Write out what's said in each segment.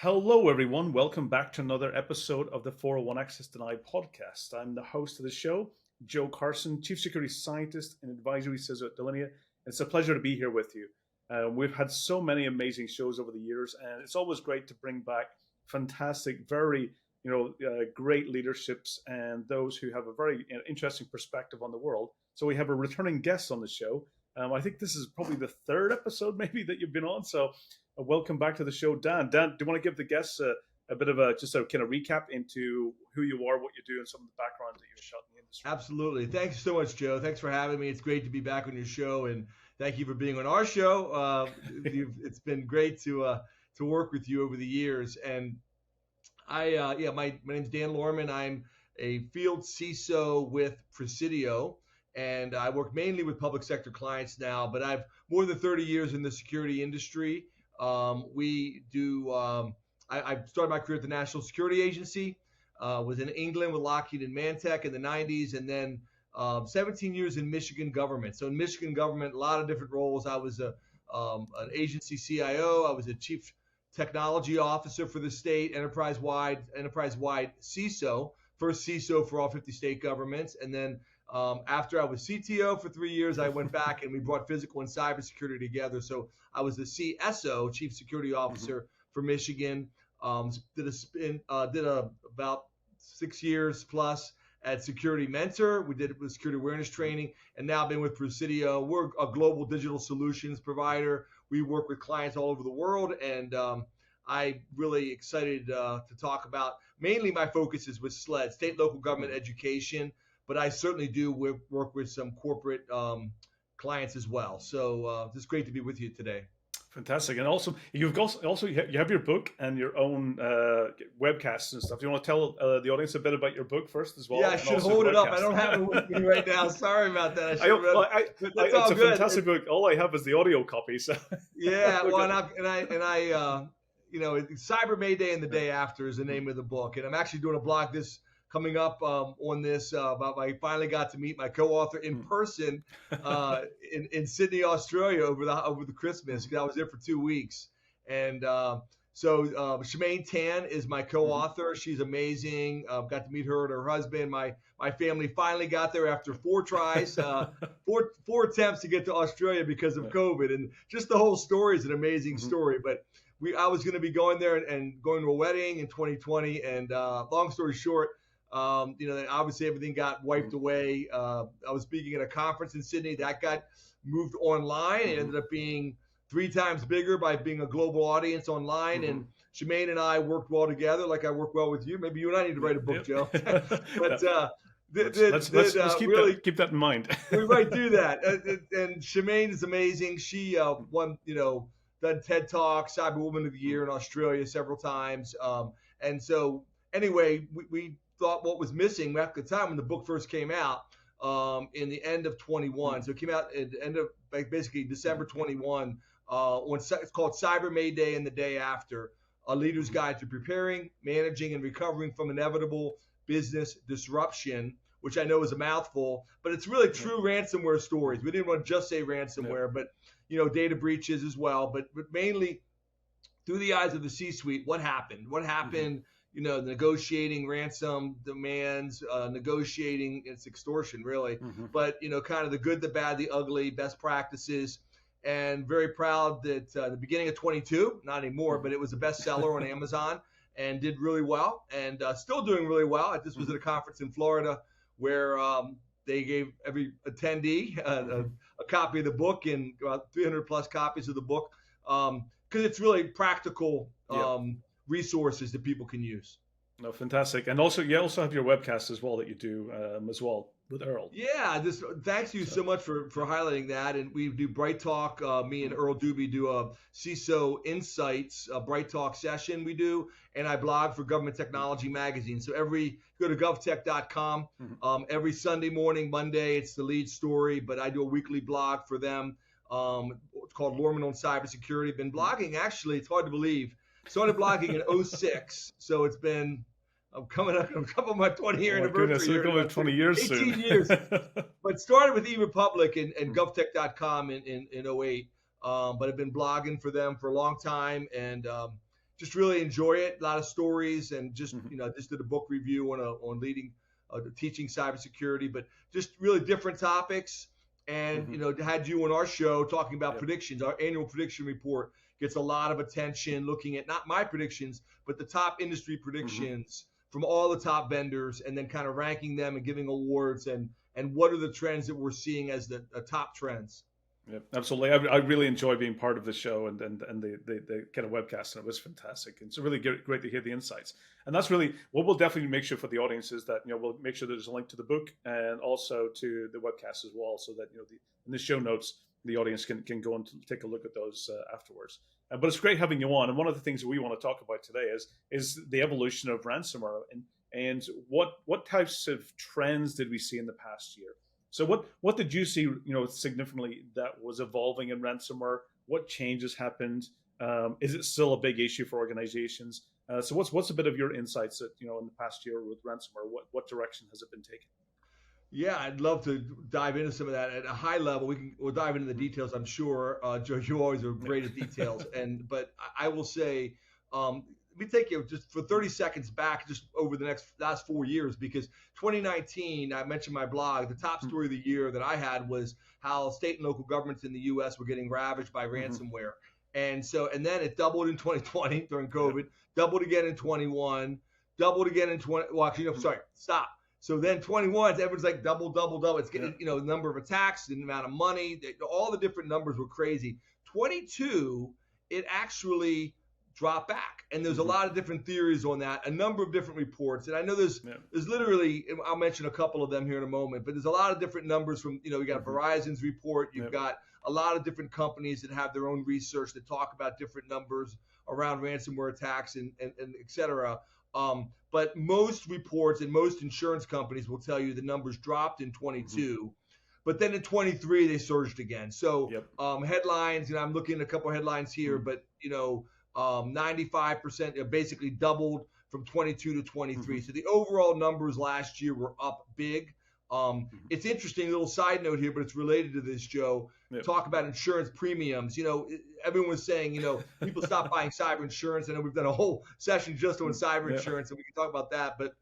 Hello, everyone. Welcome back to another episode of the 401 Access Denied podcast. I'm the host of the show, Joe Carson, Chief Security Scientist and Advisory CISO at Delinea. It's a pleasure to be here with you. We've had so many amazing shows over the years, and it's always great to bring back fantastic, very great leaderships and those who have a very interesting perspective on the world. So we have a returning guest on the show. I think this is probably the third episode maybe that you've been on. So welcome back to the show, Dan. Dan, do you want to give the guests a bit of a kind of recap into who you are, what you do, and some of the background that you've shot in the industry? Absolutely. Thanks so much, Joe. Thanks for having me. It's great to be back on your show, and thank you for being on our show. It's been great to work with you over the years. And my name's Dan Lohrmann. I'm a field CISO with Presidio, and I work mainly with public sector clients now, but I've more than 30 years in the security industry. I started my career at the National Security Agency, was in England with Lockheed and Mantech in the 90s, and then 17 years in Michigan government. So in Michigan government, a lot of different roles. I was an agency CIO. I was a chief technology officer for the state, enterprise-wide CISO, first CISO for all 50 state governments. And then after I was CTO for 3 years, I went back and we brought physical and cybersecurity together. So I was the CISO, Chief Security Officer for Michigan. Did about 6 years plus at Security Mentor. We did it with security awareness training, and now I've been with Presidio. We're a global digital solutions provider. We work with clients all over the world, and I'm really excited to talk about. Mainly my focus is with SLED, state local government education, but I certainly do work with some corporate clients as well. So it's great to be with you today. Fantastic. And also, you have your book and your own webcasts and stuff. Do you want to tell the audience a bit about your book first as well? Yeah, I should hold it up. I don't have it with me right now. Sorry about that. It's a fantastic book. All I have is the audio copy. So yeah, well, Cyber Mayday and the Day After is the name of the book, and I'm actually doing a blog coming up on this about I finally got to meet my co-author in person in Sydney, Australia over the Christmas, because I was there for 2 weeks. And so Shemaine Tan is my co-author. She's amazing. Got to meet her and her husband. My family finally got there after 4 tries, four attempts to get to Australia because of COVID. And just the whole story is an amazing story. But I was going to be going there and going to a wedding in 2020. And long story short, obviously everything got wiped away. I was speaking at a conference in Sydney that got moved online. It ended up being 3 times bigger by being a global audience online. And Shemaine and I worked well together, like I work well with you. Maybe you and I need to write a book, Joe. But let's keep that in mind. We might do that. And Shemaine is amazing. She won, done TED Talk, Cyber Woman of the Year in Australia several times. And so anyway, we thought what was missing at the time when the book first came out in the end of 21. So it came out at the end of basically December 21. It's called Cyber Mayday and the Day After, a leader's guide to preparing, managing, and recovering from inevitable business disruption, which I know is a mouthful, but it's really true ransomware stories. We didn't want to just say ransomware, but data breaches as well, but mainly through the eyes of the C-suite. What happened? Negotiating ransom demands, negotiating, it's extortion really, but kind of the good, the bad, the ugly, best practices. And very proud that the beginning of 22, not anymore, but it was a bestseller on Amazon and did really well, and still doing really well. This was at a conference in Florida where they gave every attendee a copy of the book and about 300 plus copies of the book, because it's really practical resources that people can use. No, fantastic. And also, you also have your webcast as well that you do as well with Earl. Yeah, thanks you so much for highlighting that. And we do Bright Talk. Me and Earl Doobie do a CISO Insights Bright Talk session we do. And I blog for Government Technology Magazine. So go to govtech.com. Every Sunday morning, Monday, it's the lead story. But I do a weekly blog for them. It's called Lohrmann on Cybersecurity. Been blogging, actually, it's hard to believe. Started blogging in 06, so it's been coming up a couple of my 20-year anniversary. Goodness, going 20 years 18 soon. years. But started with eRepublic and govtech.com in 08. But I've been blogging for them for a long time, and just really enjoy it. A lot of stories, and just Mm-hmm. just did a book review on leading teaching cybersecurity, but just really different topics. And Mm-hmm. had you on our show talking about Yep. predictions. Our annual prediction report gets a lot of attention, looking at not my predictions, but the top industry Mm-hmm. predictions from all the top vendors, and then kind of ranking them and giving awards, and what are the trends that we're seeing as the top trends. Yeah, absolutely. I really enjoy being part of the show and the kind of webcast, and it was fantastic. And it's really great to hear the insights. And that's really what we'll definitely make sure for the audience is that we'll make sure there's a link to the book and also to the webcast as well, so that in the show notes the audience can go and take a look at those afterwards. But it's great having you on. And one of the things that we want to talk about today is the evolution of ransomware and what types of trends did we see in the past year. So what did you see, significantly that was evolving in ransomware? What changes happened? Is it still a big issue for organizations? So what's a bit of your insights that in the past year with ransomware? What direction has it been taken? Yeah, I'd love to dive into some of that at a high level. We'll dive into the details, I'm sure. Joe, you always are great at details, but I will say, let me take you just for 30 seconds back, just over the last 4 years, because 2019, I mentioned my blog. The top story of the year that I had was how state and local governments in the U.S. were getting ravaged by Mm-hmm. ransomware, and then it doubled in 2020 during COVID, Yep. doubled again in 21, doubled again in 20. Well, actually, no, sorry, stop. So then 21, everyone's like double, double, double. It's getting, the number of attacks, the amount of money, all the different numbers were crazy. 22, it actually dropped back, and there's a lot of different theories on that, a number of different reports, and I know there's literally, I'll mention a couple of them here in a moment, but there's a lot of different numbers from, you got Verizon's report, you've got a lot of different companies that have their own research that talk about different numbers around ransomware attacks and et cetera. But most reports and most insurance companies will tell you the numbers dropped in 22, but then in 23 they surged again. So headlines, I'm looking at a couple headlines here, but 95% basically doubled from 22 to 23. So the overall numbers last year were up big. It's interesting, little side note here, but it's related to this, Joe. Talk about insurance premiums. Everyone was saying, people stop buying cyber insurance. I know we've done a whole session just on cyber insurance, and we can talk about that. But,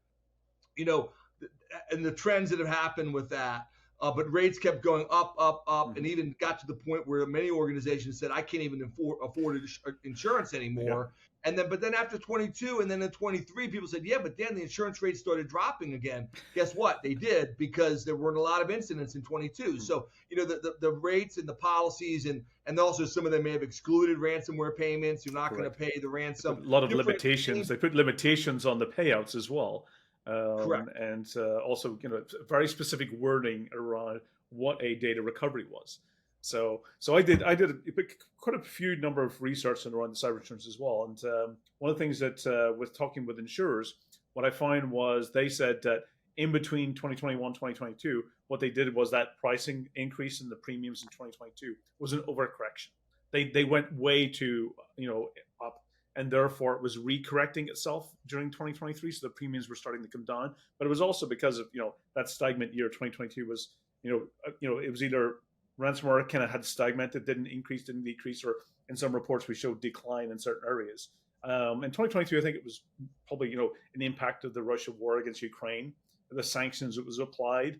and the trends that have happened with that. But rates kept going up, and even got to the point where many organizations said, I can't even afford insurance anymore. But then after 22 and then in 23, people said, yeah, but then the insurance rates started dropping again. Guess what? They did, because there weren't a lot of incidents in 22. So, the rates and the policies and also some of them may have excluded ransomware payments. You're not going to pay the ransom. A lot of limitations. They put limitations on the payouts as well. Correct. And also, very specific wording around what a data recovery was. So I did quite a few number of research around the cyber insurance as well. And one of the things that with talking with insurers, what I found was they said that in between 2021, 2022, what they did was that pricing increase in the premiums in 2022 was an overcorrection. They went way too up, and therefore it was recorrecting itself during 2023. So the premiums were starting to come down, but it was also because of that stagnant year. 2022 was it was either ransomware kind of had stagnated, didn't increase, didn't decrease, or in some reports we showed decline in certain areas. In 2022, I think it was probably an impact of the Russia war against Ukraine, the sanctions that was applied.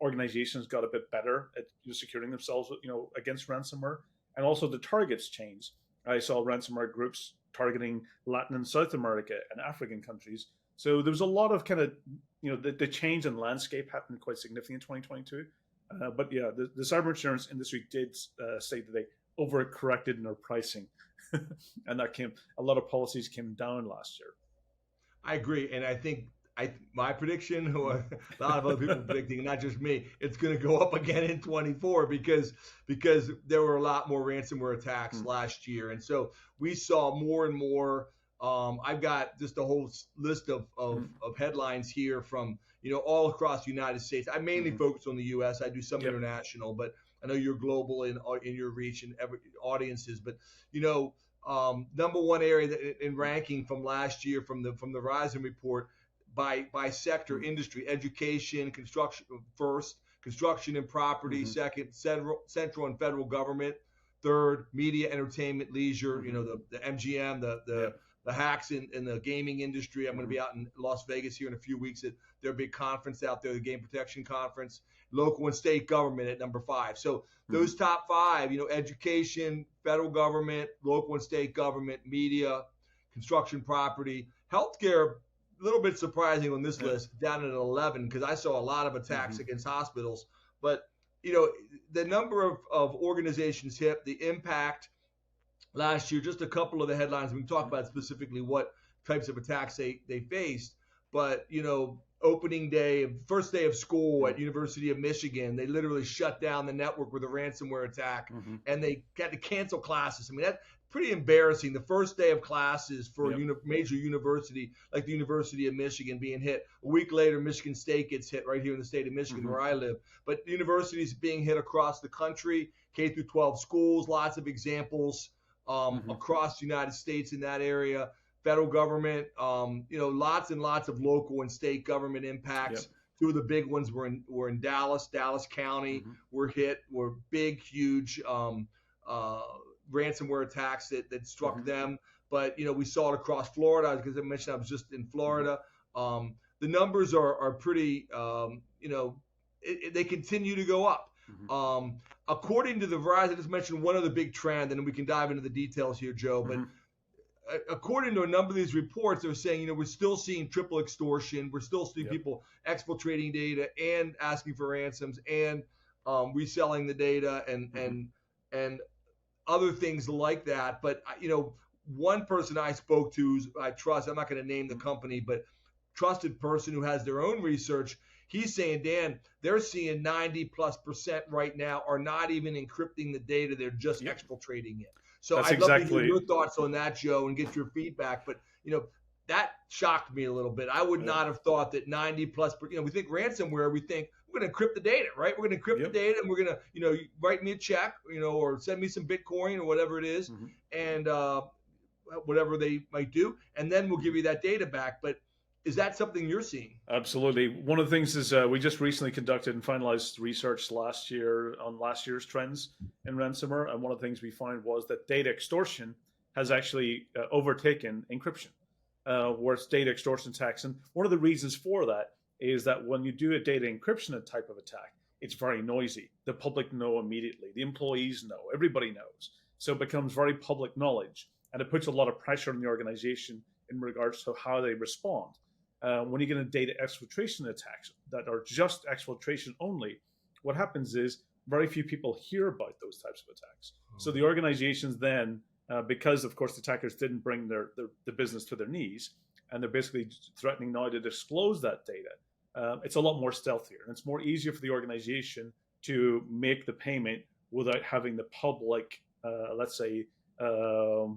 Organizations got a bit better at securing themselves against ransomware, and also the targets changed. I saw ransomware groups targeting Latin and South America and African countries. So there was a lot of kind of the change in landscape happened quite significantly in 2022. But yeah, the cyber insurance industry did say that they overcorrected in their pricing, and a lot of policies came down last year. I agree, and I think my prediction, or a lot of other people predicting, not just me, it's going to go up again in 24 because there were a lot more ransomware attacks last year, and so we saw more and more. I've got just a whole list of headlines here from all across the United States. I mainly focus on the U.S. I do some international, but I know you're global in your reach and every audiences. But number one area that in ranking from last year from the Verizon report by sector, industry, education, construction first, construction and property second, central and federal government Third, media, entertainment, leisure. The MGM, the hacks in the gaming industry. I'm going to be out in Las Vegas here in a few weeks at their big conference out there, the Game Protection Conference. Local and state government at number 5. So those top 5, education, federal government, local and state government, media, construction, property, healthcare. A little bit surprising on this list, down at 11, because I saw a lot of attacks against hospitals. But the number of organizations hit, the impact last year, just a couple of the headlines. We can talk about specifically what types of attacks they faced. But, opening day, first day of school at University of Michigan, they literally shut down the network with a ransomware attack, and they had to cancel classes. I mean, that's pretty embarrassing. The first day of classes for a major university like the University of Michigan being hit. A week later, Michigan State gets hit right here in the state of Michigan where I live. But universities being hit across the country, K through 12 schools, lots of examples across the United States in that area. Federal government, lots and lots of local and state government impacts. Two of the big ones were in Dallas County were hit, were big, huge ransomware attacks that struck them. But, we saw it across Florida, because I mentioned I was just in Florida. The numbers are pretty, they continue to go up. According to the Verizon, I just mentioned one other big trend, and we can dive into the details here, Joe, but according to a number of these reports, they're saying, we're still seeing triple extortion. We're still seeing people exfiltrating data and asking for ransoms and reselling the data and other things like that. But, one person I spoke to, I trust, I'm not going to name the company, but trusted person who has their own research, he's saying, Dan, they're seeing 90+% right now are not even encrypting the data. They're just exfiltrating it. So I'd love to hear your thoughts on that, Joe, and get your feedback. But, that shocked me a little bit. I would not have thought that 90+%, we think ransomware, we think we're going to encrypt the data, right? We're going to encrypt the data, and we're going to, write me a check, or send me some Bitcoin or whatever it is, and whatever they might do, and then we'll give you that data back. But is that something you're seeing? Absolutely. One of the things is we just recently conducted and finalized research last year on last year's trends in ransomware. And one of the things we found was that data extortion has actually overtaken encryption, whereas data extortion attacks. And one of the reasons for that is that when you do a data encryption type of attack, it's very noisy. The public know immediately. The employees know. Everybody knows. So it becomes very public knowledge. And it puts a lot of pressure on the organization in regards to how they respond. When you get into data exfiltration attacks that are just exfiltration only, what happens is very few people hear about those types of attacks. So the organizations then, because of course the attackers didn't bring the business to their knees, and they're basically threatening now to disclose that data, it's a lot more stealthier, and it's more easier for the organization to make the payment without having the public, let's say,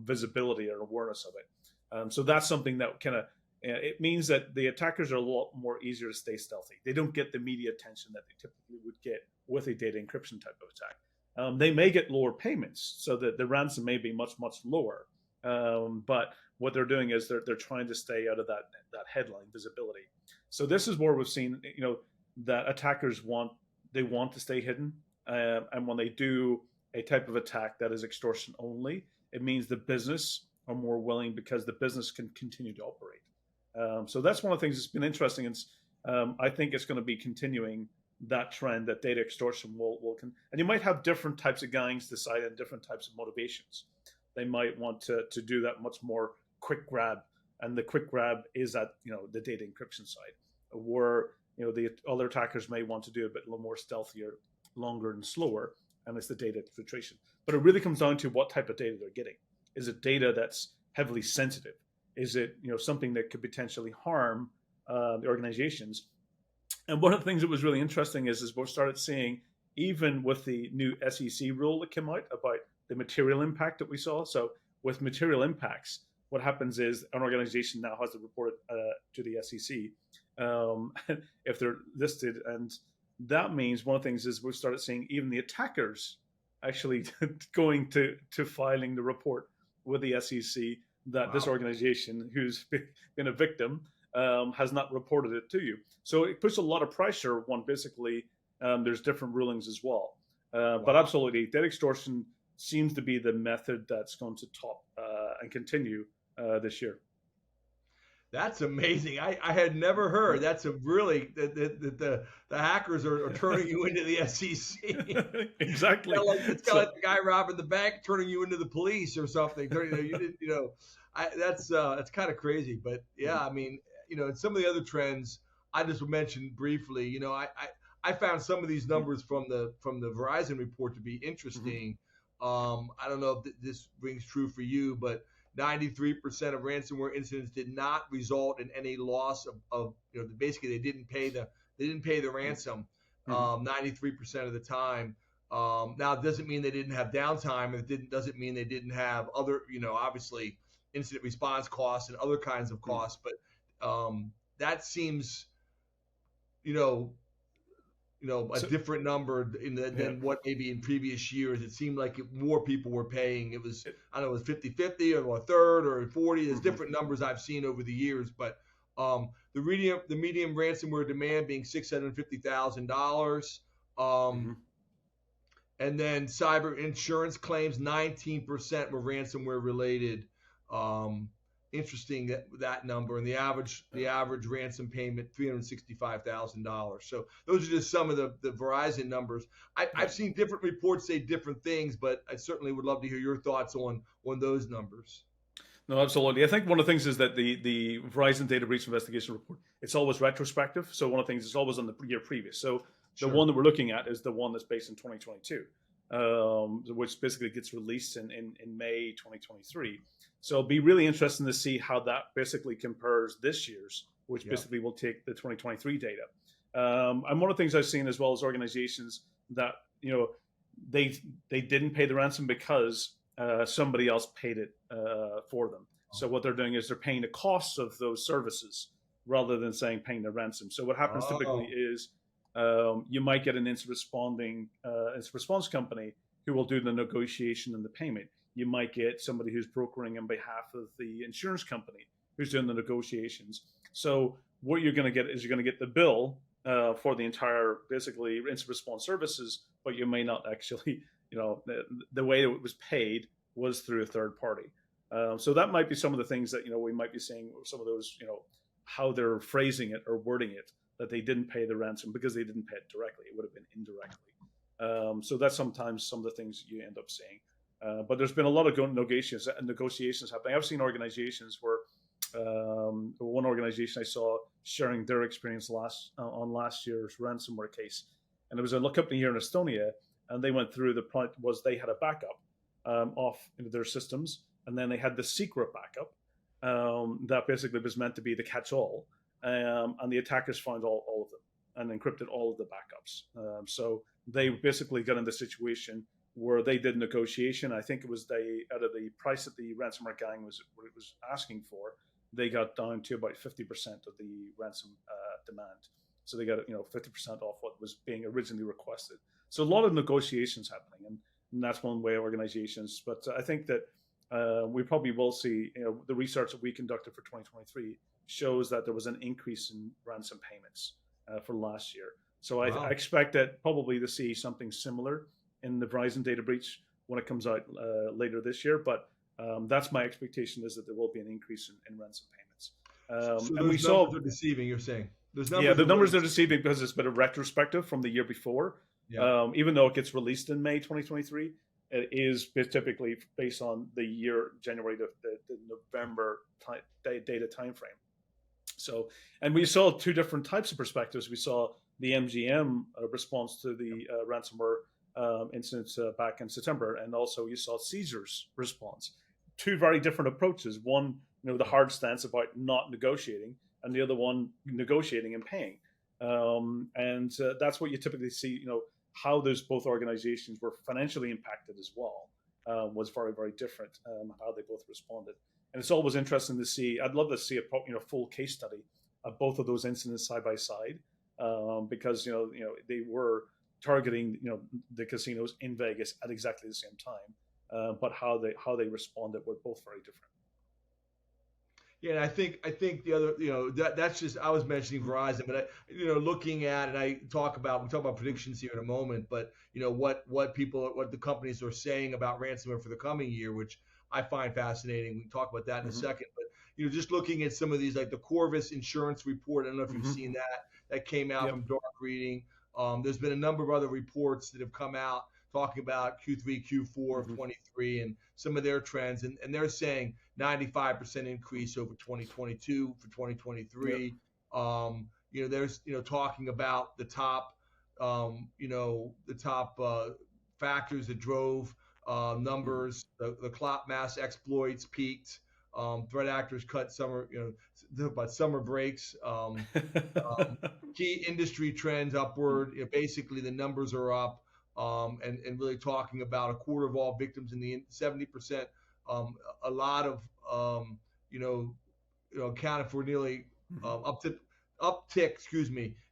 visibility or awareness of it. So that's something that kind of, it means that the attackers are a lot more easier to stay stealthy. They don't get the media attention that they typically would get with a data encryption type of attack. They may get lower payments, so that the ransom may be much, much lower. But what they're doing is they're trying to stay out of that headline visibility. So this is where we've seen, that attackers want to stay hidden. And when they do a type of attack that is extortion only, it means the business are more willing, because the business can continue to operate. So that's one of the things that's been interesting. And I think it's going to be continuing that trend, that data extortion will and you might have different types of gangs decide on different types of motivations. They might want to do that much more quick grab, and the quick grab is at the data encryption side, where the other attackers may want to do a bit more stealthier, longer and slower, and it's the data exfiltration. But it really comes down to what type of data they're getting. Is it data that's heavily sensitive? Is it something that could potentially harm the organizations? And one of the things that was really interesting is we started seeing, even with the new SEC rule that came out about the material impact that we saw. So with material impacts, what happens is an organization now has to report it to the SEC if they're listed. And that means one of the things is we started seeing even the attackers actually going to filing the report with the SEC that this organization who's been a victim has not reported it to you. So it puts a lot of pressure when basically there's different rulings as well. But absolutely, data extortion seems to be the method that's going to top and continue this year. That's amazing. I had never heard. That's a really the hackers are turning you into the SEC. Exactly. It's kind of like the guy robbing the bank turning you into the police or something. That's kind of crazy. But yeah, I mean, and some of the other trends I just mentioned briefly. I found some of these numbers from the Verizon report to be interesting. I don't know if this rings true for you, but 93% of ransomware incidents did not result in any loss of basically they didn't pay the ransom 93% of the time. Now it doesn't mean they didn't have downtime, and it doesn't mean they didn't have other obviously incident response costs and other kinds of costs, but that seems a different number than what maybe in previous years. It seemed like more people were paying. It was, I don't know, it was 50-50 or a third or 40. There's different numbers I've seen over the years, but the medium ransomware demand being $650,000. And then cyber insurance claims, 19% were ransomware related. Interesting that number, and the average ransom payment $365,000. So those are just some of the Verizon numbers. I've seen different reports say different things, but I certainly would love to hear your thoughts on those numbers. No, absolutely. I think one of the things is that the Verizon data breach investigation report, it's always retrospective. So one of the things is always on the year previous. So the one that we're looking at is the one that's based in 2022, which basically gets released in May 2023. So it'll be really interesting to see how that basically compares this year's, which basically will take the 2023 data. And one of the things I've seen as well as organizations that, they didn't pay the ransom because somebody else paid it for them. So what they're doing is they're paying the costs of those services rather than paying the ransom. So what happens typically is you might get an incident response company who will do the negotiation and the payment. You might get somebody who's brokering on behalf of the insurance company who's doing the negotiations. So what you're going to get is you're going to get the bill for the entire, basically, incident response services, but you may not actually, the way it was paid was through a third party. So that might be some of the things that, we might be seeing, some of those, how they're phrasing it or wording it, that they didn't pay the ransom because they didn't pay it directly. It would have been indirectly. So that's sometimes some of the things you end up seeing. But there's been a lot of negotiations happening. I've seen organizations where one organization I saw sharing their experience on last year's ransomware case. And it was a company here in Estonia, and they went through the point was they had a backup off into their systems, and then they had the secret backup that basically was meant to be the catch-all. And the attackers found all of them and encrypted all of the backups. So they basically got in the situation where they did negotiation. I think it was out of the price that the ransomware gang was asking for, they got down to about 50% of the ransom demand. So they got 50% off what was being originally requested. So a lot of negotiations happening, and that's one way organizations. But I think that we probably will see, the research that we conducted for 2023 shows that there was an increase in ransom payments for last year. So I expect that probably to see something similar in the Verizon data breach when it comes out later this year. But that's my expectation, is that there will be an increase in ransom payments. So those numbers are deceiving, you're saying? The numbers are deceiving because it's been a retrospective from the year before. Yeah. Even though it gets released in May 2023, it is typically based on the year January to the November data timeframe. So, and we saw two different types of perspectives. We saw the MGM response to the ransomware incidents back in September, and also you saw CISO's response. Two very different approaches. One, the hard stance about not negotiating, and the other one negotiating and paying. And that's what you typically see. How those both organizations were financially impacted as well was very, very different. How they both responded. And it's always interesting to see. I'd love to see a full case study of both of those incidents side by side, because they were targeting the casinos in Vegas at exactly the same time, but how they responded were both very different. Yeah, and I think the other, that's just, I was mentioning Verizon, but looking at, and we talk about predictions here in a moment, but what the companies are saying about ransomware for the coming year, which I find fascinating. We can talk about that in a second, but just looking at some of these, like the Corvus insurance report. I don't know if you've seen that came out from Dark Reading. There's been a number of other reports that have come out talking about Q3, Q4 of 23 and some of their trends, and they're saying 95% increase over 2022 for 2023. There's talking about the top factors that drove numbers. The cloud mass exploits peaked. Threat actors cut summer, about summer breaks. Key industry trends upward. Basically, the numbers are up, and really talking about a quarter of all victims in the 70%. A lot of accounted for nearly uptick,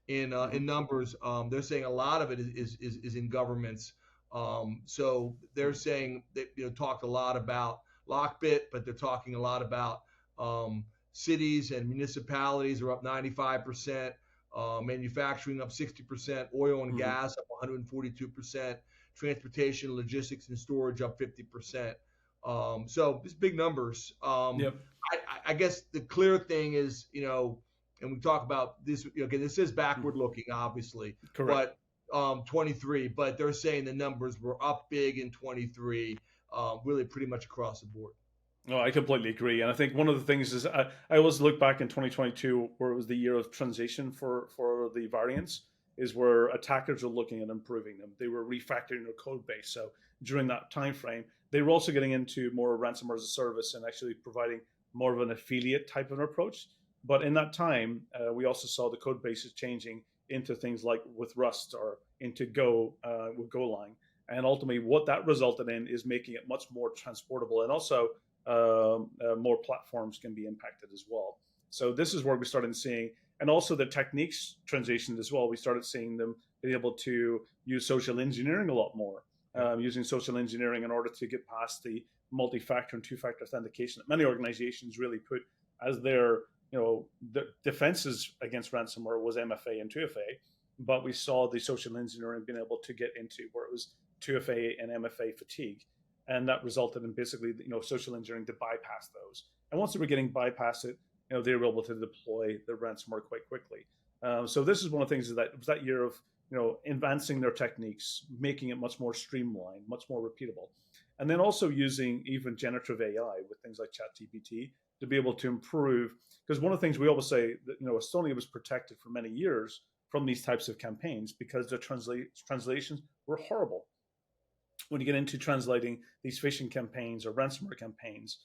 in numbers. They're saying a lot of it is in governments. So they're saying that talked a lot about Lockbit, but they're talking a lot about cities and municipalities are up 95%, manufacturing up 60%, oil and gas up 142%, transportation, logistics, and storage up 50%. So these big numbers. I guess the clear thing is, and we talk about this, again, this is backward looking, obviously. Correct. But 23, but they're saying the numbers were up big in 23, really pretty much across the board. No, I completely agree. And I think one of the things is I always look back in 2022, where it was the year of transition for the variants, is where attackers are looking at improving them. They were refactoring their code base. So during that time frame, they were also getting into more ransomware-as-a-service and actually providing more of an affiliate type of an approach. But in that time, we also saw the code bases changing into things like with Rust or into Go with Golang. And ultimately, what that resulted in is making it much more transportable, and also more platforms can be impacted as well. So this is where we started seeing, and also the techniques transitioned as well. We started seeing them being able to use social engineering a lot more, using social engineering in order to get past the multi-factor and two-factor authentication that many organizations really put as their, the defenses against ransomware was MFA and 2FA, but we saw the social engineering being able to get into where it was 2FA and MFA fatigue. And that resulted in basically, social engineering to bypass those. And once they were getting bypassed it, they were able to deploy the ransomware quite quickly. So this is one of the things that it was that year of, advancing their techniques, making it much more streamlined, much more repeatable. And then also using even generative AI with things like ChatGPT to be able to improve. Because one of the things we always say that, Estonia was protected for many years from these types of campaigns because the translations were horrible. When you get into translating these phishing campaigns or ransomware campaigns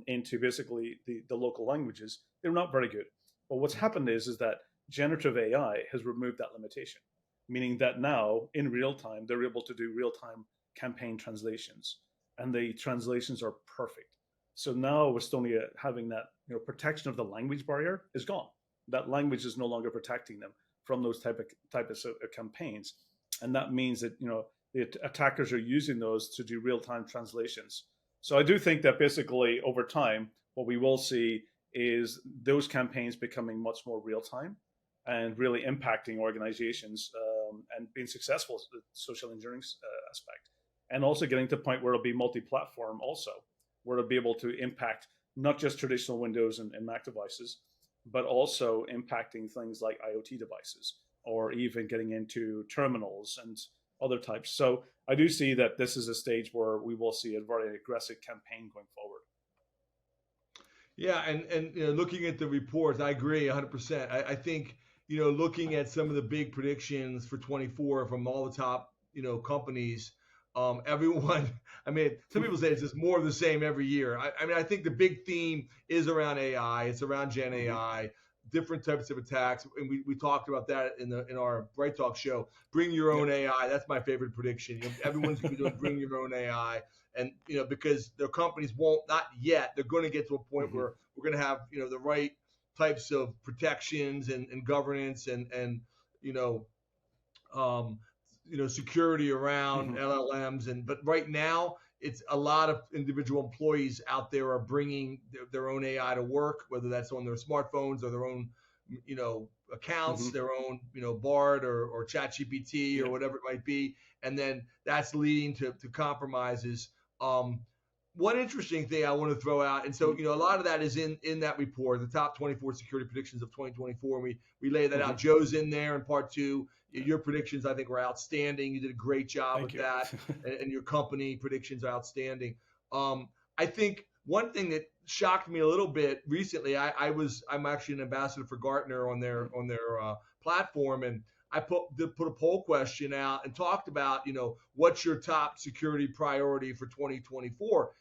into basically the local languages, they're not very good. But what's happened is that generative AI has removed that limitation, meaning that now in real time, they're able to do real-time campaign translations, and the translations are perfect. So now Estonia having that protection of the language barrier is gone. That language is no longer protecting them from those types of campaigns, and that means that the attackers are using those to do real-time translations. So I do think that basically over time, what we will see is those campaigns becoming much more real-time and really impacting organizations and being successful with the social engineering aspect. And also getting to the point where it'll be multi-platform also, where it'll be able to impact not just traditional Windows and Mac devices, but also impacting things like IoT devices, or even getting into terminals and other types. So I do see that this is a stage where we will see a very aggressive campaign going forward. Yeah, and looking at the reports, I agree 100%. I think looking at some of the big predictions for 24 from all the top companies, everyone. I mean, some people say it's just more of the same every year. I think the big theme is around AI. It's around Gen AI. Different types of attacks, and we talked about that in our Bright Talk show. Bring your own AI. That's my favorite prediction. Everyone's going to be doing bring your own AI, and because their companies won't, not yet. They're going to get to a point where we're going to have the right types of protections and governance and security around LLMs, but right now it's a lot of individual employees out there are bringing their own AI to work, whether that's on their smartphones or their own accounts, their own Bard or ChatGPT or whatever it might be, and then that's leading to compromises. One interesting thing I want to throw out, and so a lot of that is in that report, the top 24 security predictions of 2024. We lay that out. Joe's in there in part 2. Your predictions, I think, were outstanding. You did a great job with that, and your company predictions are outstanding. I think one thing that shocked me a little bit recently, I'm actually an ambassador for Gartner on their platform, and I put a poll question out and talked about what's your top security priority for 2024.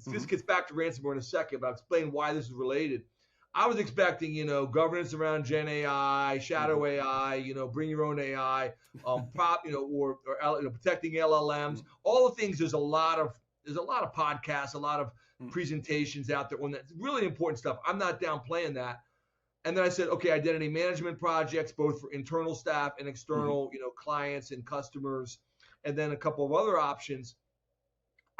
This gets back to ransomware in a second, but I'll explain why this is related. I was expecting, governance around Gen AI, shadow AI, bring your own AI, or protecting LLMs, all the things. There's a lot of podcasts, a lot of presentations out there on that really important stuff. I'm not downplaying that. And then I said, okay, identity management projects, both for internal staff and external, clients and customers, and then a couple of other options.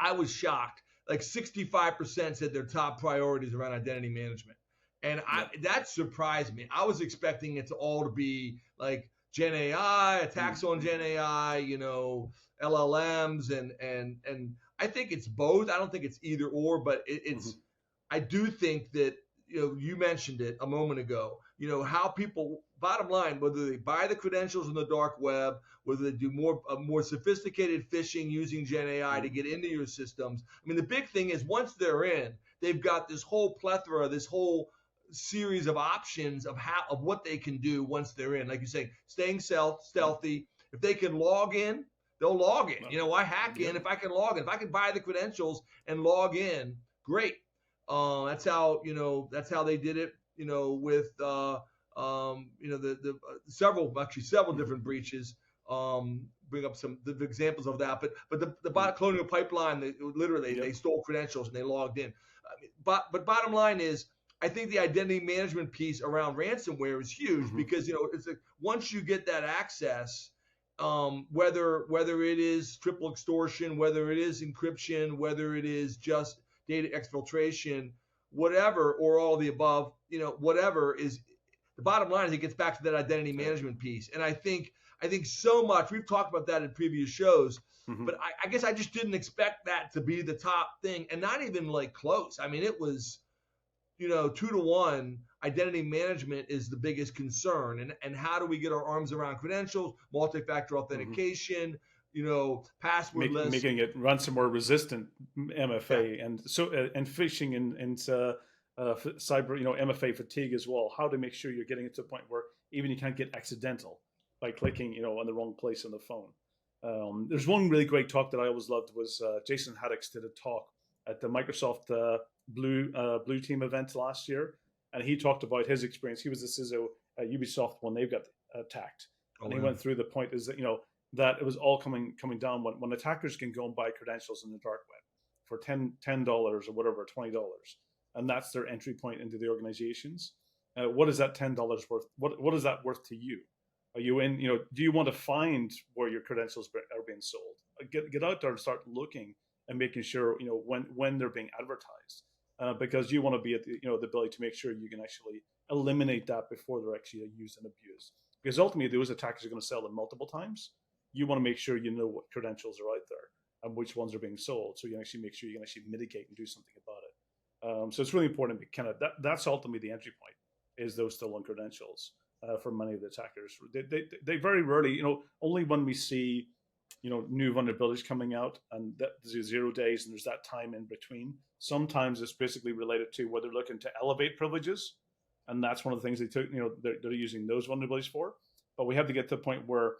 I was shocked. Like 65% said their top priorities around identity management. And that surprised me. I was expecting it to all to be like Gen AI, attacks on Gen AI, LLMs, and I think it's both. I don't think it's either or, but it's. I do think that you mentioned it a moment ago. How people, bottom line, whether they buy the credentials on the dark web, whether they do more sophisticated phishing using Gen AI to get into your systems. I mean, the big thing is once they're in, they've got this whole plethora, this whole series of options of what they can do once they're in. Like you say, staying stealthy. If they can log in, they'll log in. Why hack in if I can log in? If I can buy the credentials and log in, great. That's how they did it. With the several different breaches. Bring up some the examples of that. But the Colonial Pipeline, they stole credentials and they logged in. But bottom line is, I think the identity management piece around ransomware is huge because it's once you get that access, whether it is triple extortion, whether it is encryption, whether it is just data exfiltration, whatever, or all the above, whatever is the bottom line is it gets back to that identity management piece. And I think so much, we've talked about that in previous shows, but I guess I just didn't expect that to be the top thing, and not even like close. I mean, it was 2-to-1. Identity management is the biggest concern, and how do we get our arms around credentials, multi-factor authentication, passwordless, making it ransomware resistant, MFA, and phishing and cyber, MFA fatigue as well. How to make sure you're getting it to a point where even you can't get accidental by clicking, on the wrong place on the phone. There's one really great talk that I always loved was Jason Haddox did a talk at the Microsoft Blue Team event last year, and he talked about his experience. He was the CISO at Ubisoft when they got attacked, and he went through the point is that that it was all coming down when attackers can go and buy credentials in the dark web for $10 or whatever, $20, and that's their entry point into the organizations. What is that $10 worth? What is that worth to you? Are you in? Do you want to find where your credentials are being sold? Get out there and start looking and making sure when they're being advertised, because you want to be at the ability to make sure you can actually eliminate that before they're actually used and abused. Because ultimately, those attackers are going to sell them multiple times. You want to make sure you know what credentials are out there and which ones are being sold, so you can actually make sure you can actually mitigate and do something about it. So it's really important. That's ultimately the entry point is those stolen credentials for many of the attackers. They very rarely, only when we see new vulnerabilities coming out, and there's 0 days and there's that time in between. Sometimes it's basically related to where they're looking to elevate privileges, and that's one of the things they're using those vulnerabilities for. But we have to get to the point where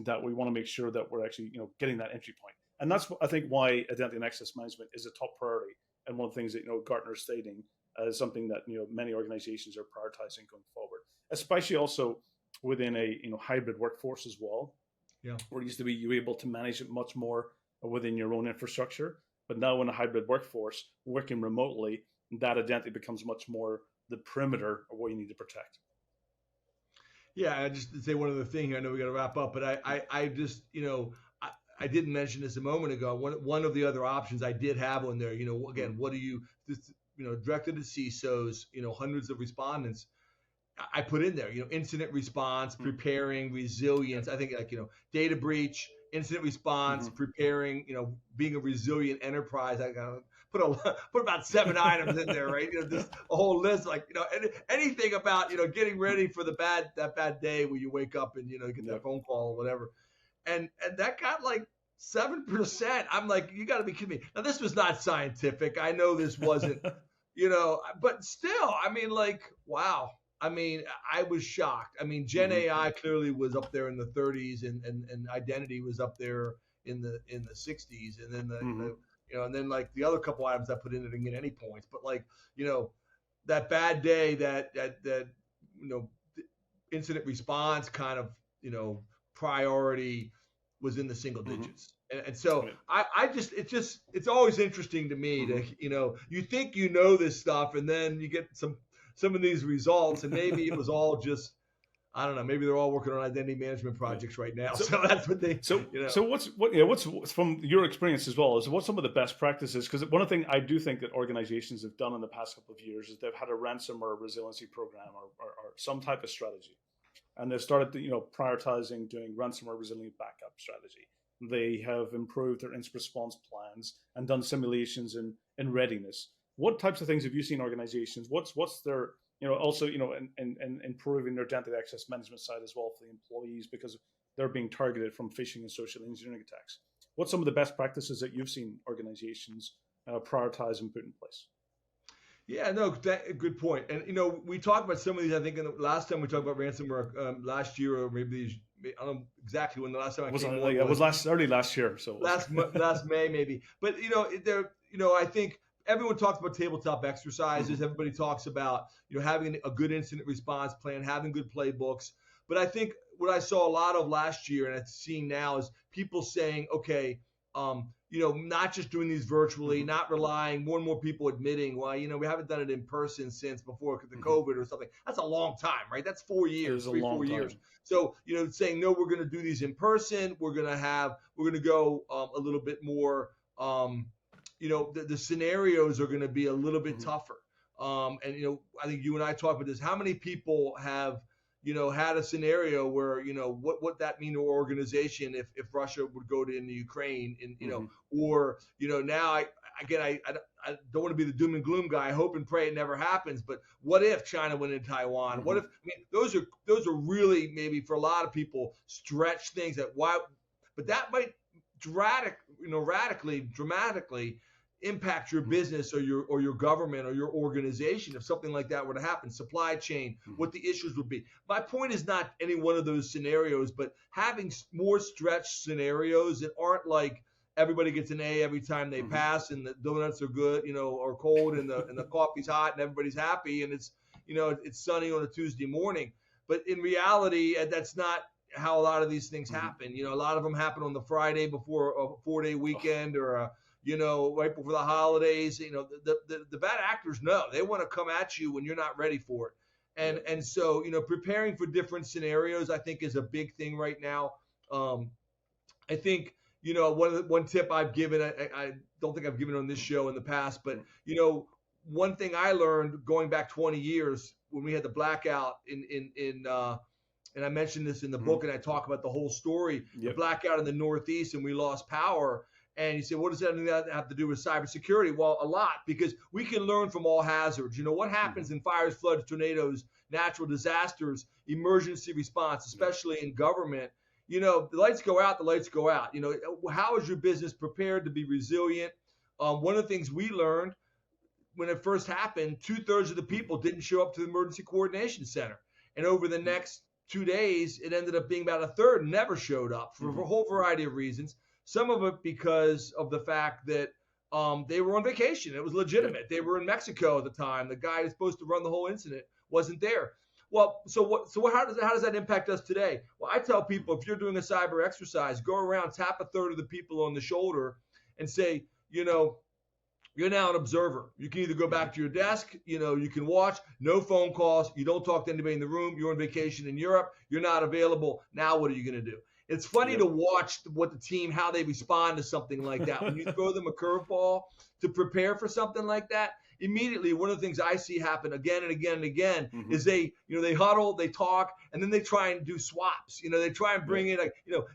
that we want to make sure that we're actually getting that entry point, and that's I think why identity and access management is a top priority, and one of the things that Gartner is stating as something that many organizations are prioritizing going forward, especially also within a hybrid workforce as well. Yeah, where it used to be you were able to manage it much more within your own infrastructure, but now in a hybrid workforce, working remotely, that identity becomes much more the perimeter of what you need to protect. Yeah, I just to say one other thing here. I know we got to wrap up, but I just, I didn't mention this a moment ago. One of the other options I did have on there, again, what do you, this, directed to CISOs, hundreds of respondents. I put in there, incident response, preparing, resilience. I think data breach, incident response, preparing, being a resilient enterprise. I got put about 7 items in there, right? Just a whole list, like anything about getting ready for that bad day where you wake up and get that phone call or whatever, and that got like 7%. I'm like, you got to be kidding me. Now this was not scientific. I know this wasn't, but still, I mean, like, wow. I mean, I was shocked. I mean, Gen AI clearly was up there in the 30s, and identity was up there in the 60s, and then and then like the other couple items I put in, it didn't get any points. But like that bad day, that incident response kind of priority was in the single digits. And so it's always interesting to me to you think this stuff, and then you get some of these results, and maybe it was all just, I don't know, maybe they're all working on identity management projects right now. So that's what they. So what's from your experience as well, is what's some of the best practices? Because one thing I do think that organizations have done in the past couple of years is they've had a ransomware resiliency program or some type of strategy, and they've started prioritizing doing ransomware resilient backup strategy. They have improved their incident response plans and done simulations in readiness. What types of things have you seen organizations? What's their also and improving their identity access management side as well for the employees, because they're being targeted from phishing and social engineering attacks. What's some of the best practices that you've seen organizations prioritize and put in place? Yeah, no, good point. And we talked about some of these. I think in the last time we talked about ransomware last year, or maybe I don't know exactly when the last time it was early last year. So last May maybe. But I think everyone talks about tabletop exercises. Everybody talks about having a good incident response plan, having good playbooks. But I think what I saw a lot of last year, and I'm seeing now, is people saying, okay, not just doing these virtually, not relying, more and more people admitting, well, we haven't done it in person since before the COVID or something. That's a long time, right? That's 4 years, 4 years. So, saying, no, we're going to do these in person. We're going to go a little bit more, the scenarios are going to be a little bit tougher. And, I think you and I talked about this. How many people have, had a scenario where, what would that mean to an organization if Russia would go into Ukraine and, or, now I don't want to be the doom and gloom guy. I hope and pray it never happens. But what if China went into Taiwan? What if, those are really maybe for a lot of people stretch things but that might radically, dramatically impact your business or your government or your organization if something like that were to happen. Supply chain, what the issues would be. My point is not any one of those scenarios, but having more stretched scenarios that aren't like everybody gets an A every time they pass, and the donuts are good, or cold, and the coffee's hot, and everybody's happy, and it's it's sunny on a Tuesday morning. But in reality, that's not how a lot of these things happen. A lot of them happen on the Friday before a 4-day weekend or right before the holidays. The bad actors know they want to come at you when you're not ready for it. And so, preparing for different scenarios, I think, is a big thing right now. I think, one tip I've given, I don't think I've given on this show in the past, but, one thing I learned going back 20 years when we had the blackout and I mentioned this in the book, and I talk about the whole story, the blackout in the Northeast, and we lost power. And you say, what does that have to do with cybersecurity? Well, a lot, because we can learn from all hazards. What happens in fires, floods, tornadoes, natural disasters, emergency response, especially in government. The lights go out, the lights go out. How is your business prepared to be resilient? One of the things we learned when it first happened, 2/3 of the people didn't show up to the emergency coordination center. And over the next 2 days, it ended up being about 1/3 never showed up for a whole variety of reasons. Some of it because of the fact that they were on vacation. It was legitimate. They were in Mexico at the time. The guy who's supposed to run the whole incident wasn't there. Well, how does that impact us today? Well, I tell people, if you're doing a cyber exercise, go around, tap 1/3 of the people on the shoulder and say, you're now an observer. You can either go back to your desk, you can watch, no phone calls, you don't talk to anybody in the room, you're on vacation in Europe, you're not available. Now what are you going to do? It's funny to watch what the team, how they respond to something like that. When you throw them a curveball to prepare for something like that, immediately one of the things I see happen again and again and again is they huddle, they talk, and then they try and do swaps. They try and bring in,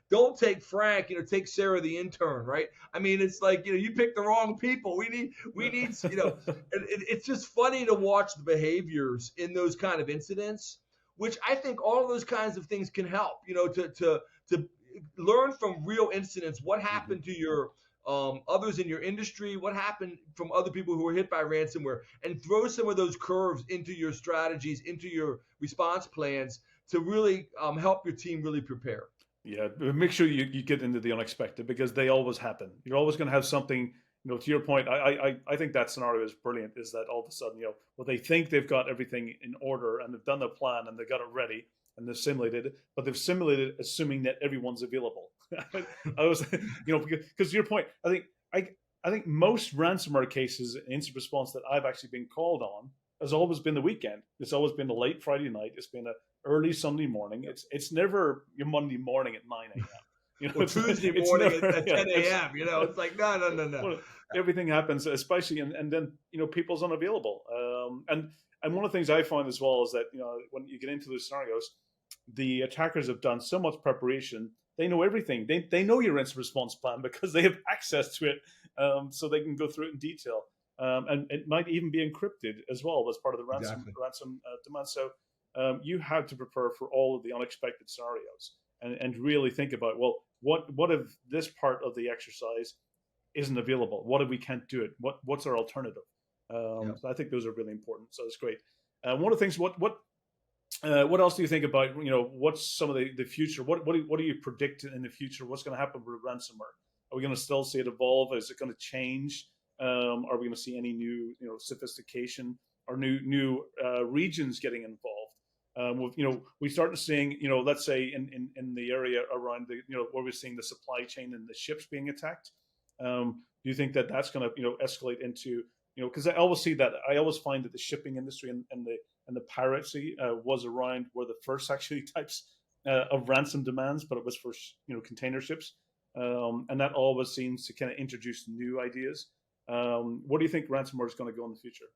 don't take Frank, take Sarah the intern, right? I mean, it's like, you picked the wrong people. We need, it's just funny to watch the behaviors in those kind of incidents, which I think all of those kinds of things can help, to learn from real incidents, what happened to your others in your industry, what happened from other people who were hit by ransomware, and throw some of those curves into your strategies, into your response plans to really help your team really prepare. Yeah, make sure you get into the unexpected, because they always happen. You're always going to have something, to your point. I think that scenario is brilliant, is that all of a sudden, they think they've got everything in order and they've done the plan and they've got it ready and they've simulated it, but they've simulated assuming that everyone's available. I was, because to your point, I think most ransomware cases, incident response that I've actually been called on, has always been the weekend. It's always been a late Friday night. It's been a early Sunday morning. It's never your Monday morning at 9 a.m. Or Tuesday morning at 10 a.m. It's like no. Well, everything happens, especially, and then people's unavailable. And one of the things I find as well is that when you get into those scenarios, the attackers have done so much preparation. They know everything. They know your incident response plan because they have access to it, so they can go through it in detail. And it might even be encrypted as well as part of the ransom demand. So you have to prepare for all of the unexpected scenarios and really think about, well, what if this part of the exercise isn't available? What if we can't do it? What's our alternative? So I think those are really important. So it's great. One of the things, what else do you think about? What's some of the future? What do you predict in the future? What's going to happen with ransomware? Are we going to still see it evolve? Is it going to change? Are we going to see any new sophistication or new regions getting involved? We started seeing let's say in the area around where we're seeing the supply chain and the ships being attacked. Do you think that that's going to escalate into because I always find that the shipping industry and the piracy was around where the first actually types of ransom demands, but it was for container ships, and that always seems to kind of introduce new ideas. What do you think ransomware is going to go in the future?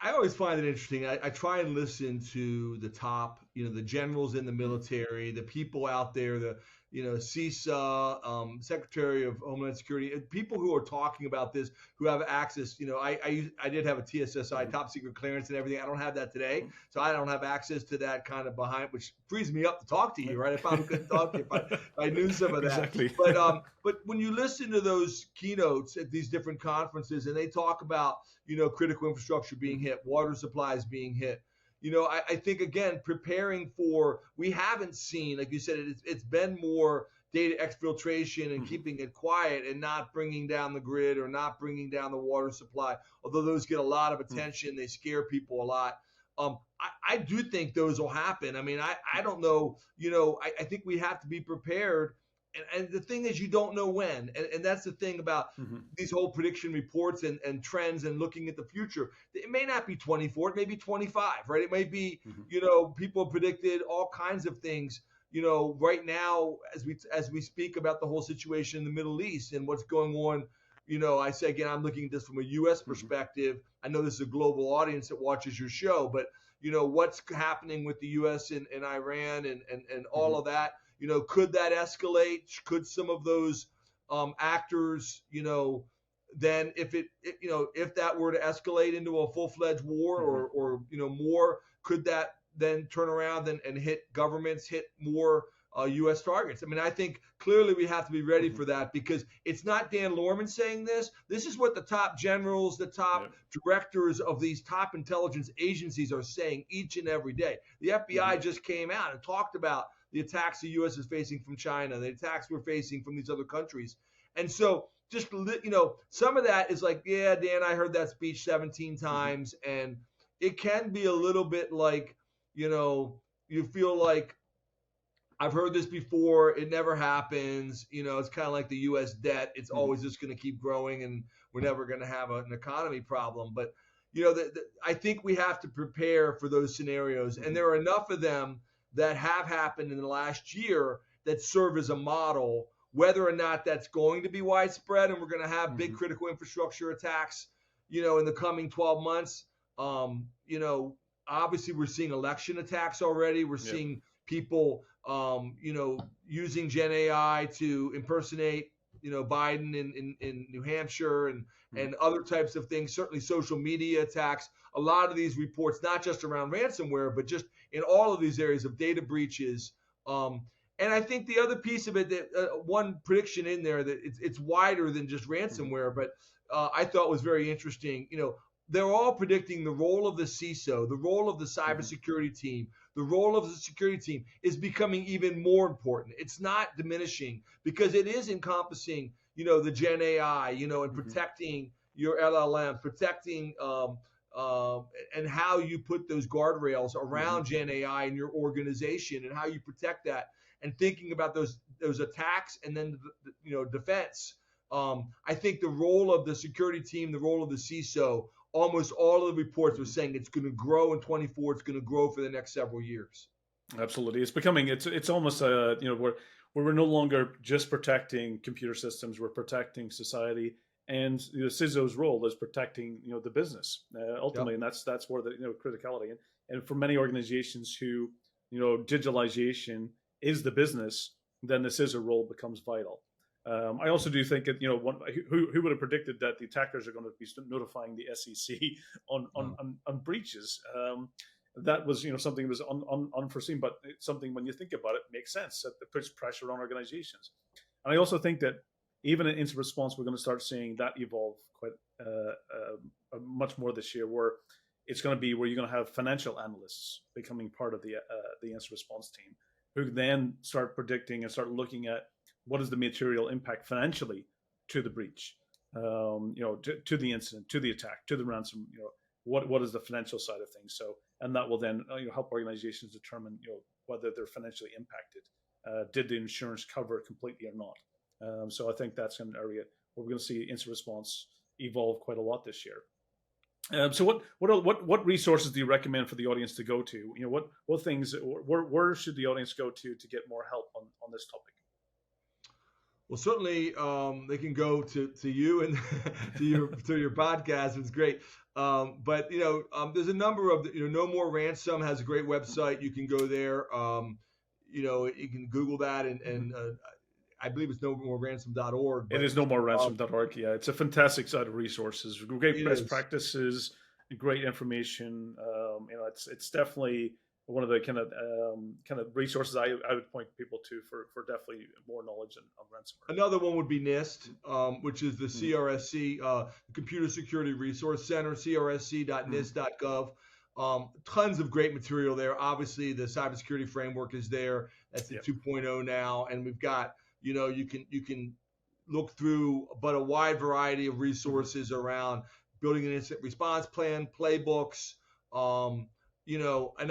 I always find it interesting. I try and listen to the top, the generals in the military, the people out there, the CISO, Secretary of Homeland Security, people who are talking about this, who have access. I did have a TSSI, top secret clearance and everything. I don't have that today, so I don't have access to that kind of behind, which frees me up to talk to you, right? I probably couldn't talk to you if I knew some of that. Exactly. But when you listen to those keynotes at these different conferences and they talk about, critical infrastructure being hit, water supplies being hit, I think, again, preparing for, we haven't seen, like you said, it's been more data exfiltration and keeping it quiet and not bringing down the grid or not bringing down the water supply, although those get a lot of attention. They scare people a lot. I do think those will happen. I mean, I don't know, I think we have to be prepared. And the thing is, you don't know when. And that's the thing about these whole prediction reports and trends and looking at the future. It may not be 24, it may be 25, right? It may be, people predicted all kinds of things, right now as we speak about the whole situation in the Middle East and what's going on. I say, again, I'm looking at this from a U.S. perspective. I know this is a global audience that watches your show, but, what's happening with the U.S. and Iran and all of that. Could that escalate? Could some of those actors, then if that were to escalate into a full-fledged war or more, could that then turn around and hit governments, hit more U.S. targets? I mean, I think clearly we have to be ready for that, because it's not Dan Lohrmann saying this. This is what the top generals, the top directors of these top intelligence agencies are saying each and every day. The FBI just came out and talked about the attacks the U.S. is facing from China, the attacks we're facing from these other countries. And so just, some of that is like, yeah, Dan, I heard that speech 17 times. And it can be a little bit like, you feel like, I've heard this before. It never happens. It's kind of like the U.S. debt. It's always just going to keep growing. And we're never going to have an economy problem. But I think we have to prepare for those scenarios, and there are enough of them that have happened in the last year that serve as a model. Whether or not that's going to be widespread and we're going to have big critical infrastructure attacks, in the coming 12 months, obviously we're seeing election attacks already. We're seeing people, using Gen AI to impersonate, Biden in New Hampshire and other types of things, certainly social media attacks. A lot of these reports, not just around ransomware, but just in all of these areas of data breaches. And I think the other piece of it, that one prediction in there, that it's wider than just ransomware, but I thought was very interesting. They're all predicting the role of the CISO, the role of the cybersecurity team, the role of the security team is becoming even more important. It's not diminishing because it is encompassing, the Gen AI, and protecting your LLM, protecting and how you put those guardrails around Gen AI in your organization and how you protect that. And thinking about those attacks and then defense. I think the role of the security team, the role of the CISO, almost all of the reports are saying it's going to grow in 24. It's going to grow for the next several years. Absolutely, it's almost where we're no longer just protecting computer systems. We're protecting society, and the CISO's role is protecting the business ultimately, and that's where the criticality. And for many organizations who digitalization is the business, then the CISO role becomes vital. I also do think that who would have predicted that the attackers are going to be notifying the SEC on breaches. That was something that was unforeseen, but it's something when you think about it makes sense. That puts pressure on organizations. And I also think that even in incident response, we're going to start seeing that evolve quite much more this year, where it's going to be where you're going to have financial analysts becoming part of the incident response team, who then start predicting and start looking at what is the material impact financially to the breach, to the incident, to the attack, to the ransom. What is the financial side of things? So, and that will then help organizations determine whether they're financially impacted. Did the insurance cover it completely or not? So I think that's an area where we're going to see incident response evolve quite a lot this year. So what resources do you recommend for the audience to go to? What things, where should the audience go to get more help on this topic? Well, certainly they can go to you and to your podcast. It's great. But there's a number of No More Ransom has a great website. You can go there. You can Google that and I believe it's nomoreransom.org. It is nomoreransom.org. Yeah, it's a fantastic site of resources, great best practices, great information. It's definitely one of the kind of resources I would point people to for definitely more knowledge on ransomware. Another one would be NIST, which is the CRSC, Computer Security Resource Center, crsc.nist.gov. Tons of great material there. Obviously, the cybersecurity framework is there. That's the 2.0 now, and we've got you can look through, but a wide variety of resources around building an incident response plan, playbooks. And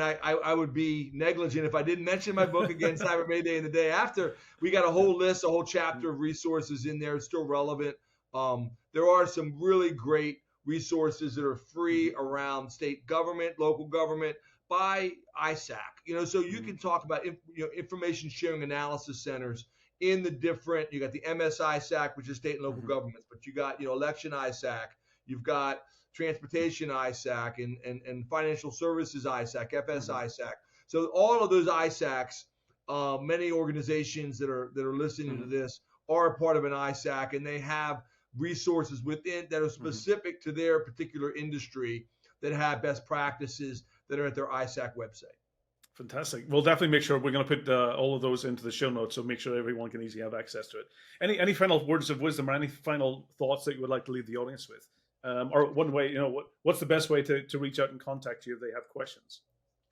I would be negligent if I didn't mention my book again, Cyber Mayday and the Day After. We got a whole list, a whole chapter of resources in there. It's still relevant. There are some really great resources that are free around state government, local government, by ISAC. So you can talk about information sharing analysis centers in the different. You got the MS ISAC, which is state and local governments, but you got election ISAC. You've got transportation ISAC and financial services ISAC, FS ISAC. So all of those ISACs, many organizations that are listening to this are a part of an ISAC, and they have resources within that are specific to their particular industry that have best practices that are at their ISAC website. Fantastic. We'll definitely make sure we're going to put all of those into the show notes, so make sure everyone can easily have access to it. Any final words of wisdom or any final thoughts that you would like to leave the audience with? Or one way, what's the best way to reach out and contact you if they have questions?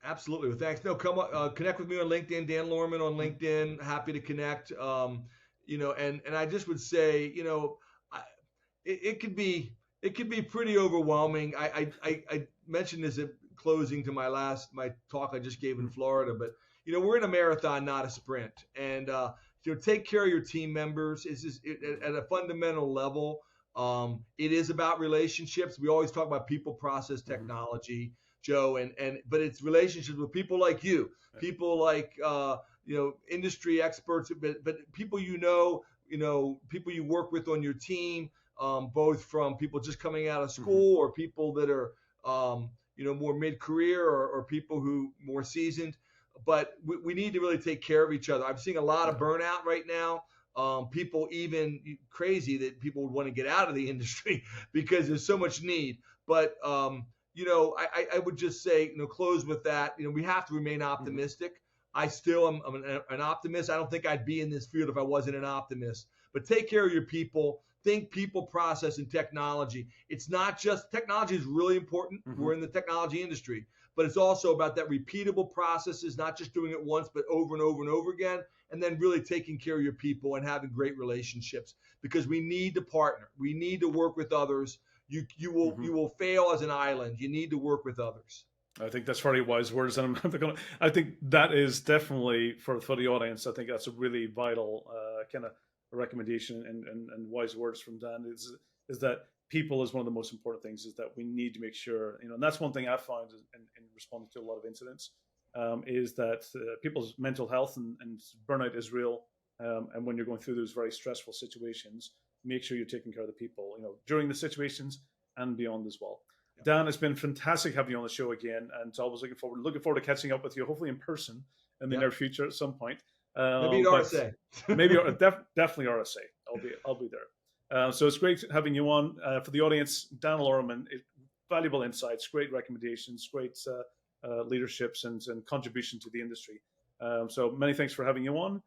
Absolutely. Well, thanks. No, come connect with me on LinkedIn, Dan Lohrmann on LinkedIn. Happy to connect. And I just would say, it could be pretty overwhelming. I mentioned this at closing to my talk I just gave in Florida, but we're in a marathon, not a sprint. And take care of your team members. It's just at a fundamental level. It is about relationships. We always talk about people, process, technology, Joe, but it's relationships with people like you, people like industry experts, but people people you work with on your team, both from people just coming out of school or people that are more mid-career or people who more seasoned. But we need to really take care of each other. I'm seeing a lot of burnout right now. People even crazy that people would want to get out of the industry because there's so much need. But I would just say, close with that. We have to remain optimistic. I still am an optimist. I don't think I'd be in this field if I wasn't an optimist. But take care of your people. Think people, process, and technology. It's not just technology is really important. We're in the technology industry, but it's also about that repeatable processes, not just doing it once, but over and over and over again, and then really taking care of your people and having great relationships, because we need to partner. We need to work with others. You will fail as an island. You need to work with others. I think that's very wise words, and I think that is definitely for the audience. I think that's a really vital kind of recommendation and wise words from Dan. Is that people is one of the most important things. Is that we need to make sure, and that's one thing I've found in responding to a lot of incidents, is that people's mental health and burnout is real. And when you're going through those very stressful situations, make sure you're taking care of the people, during the situations and beyond as well. Dan, it's been fantastic having you on the show again, and always looking forward to catching up with you, hopefully in person in the near future at some point. Maybe at RSA. Maybe definitely RSA. I'll be there. So it's great having you on. For the audience, Dan Lohrmann, valuable insights, great recommendations, great leaderships and contribution to the industry. So many thanks for having you on.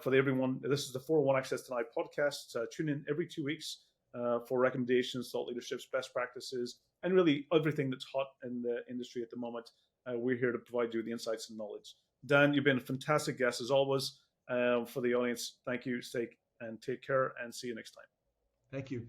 For everyone, this is the 401 Access Tonight podcast. Tune in every 2 weeks for recommendations, thought leaderships, best practices, and really everything that's hot in the industry at the moment. We're here to provide you with the insights and knowledge. Dan, you've been a fantastic guest as always. For the audience, thank you, take care, and see you next time. Thank you.